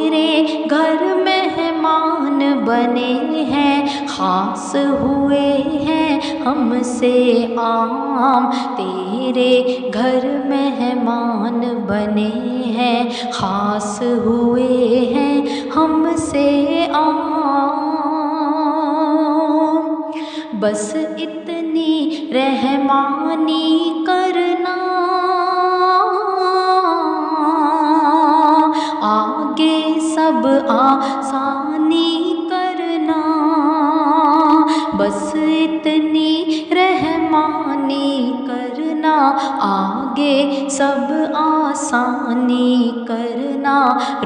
تیرے گھر مہمان بنے ہیں، خاص ہوئے ہیں ہم سے عام، تیرے گھر مہمان بنے ہیں، خاص ہوئے ہیں ہم سے عام۔ بس اتنی رحمانی کرنا، آگے سب آسانی کرنا، بس اتنی رحمانی کرنا، آگے سب آسانی کرنا،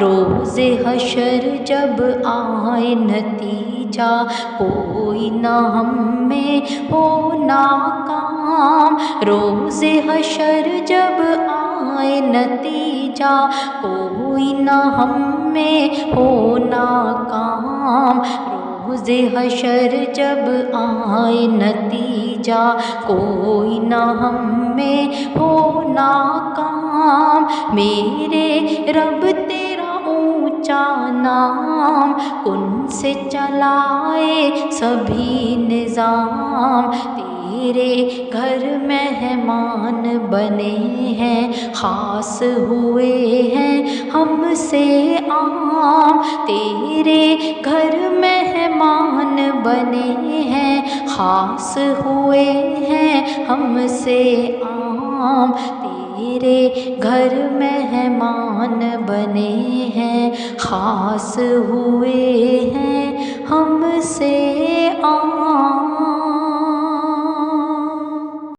روز حشر جب آئے نتیجہ کوئی نہ ہم میں ہو ناکام، روز حشر جب آئے نتیجہ کوئی نہ ہم میں ہو ناکام، روز حشر جب آئے نتیجہ کوئی نہ ہم میں ہو ناکام، میرے رب تیرا اونچا نام، کن سے چلائے سبھی نظام، تیرے گھر مہمان بنے ہیں، خاص ہوئے ہیں ہم سے عام، تیرے گھر مہمان بنے ہیں، خاص ہوئے ہیں ہم سے عام، تیرے گھر مہمان بنے ہیں، خاص ہوئے ہیں ہم سے عام۔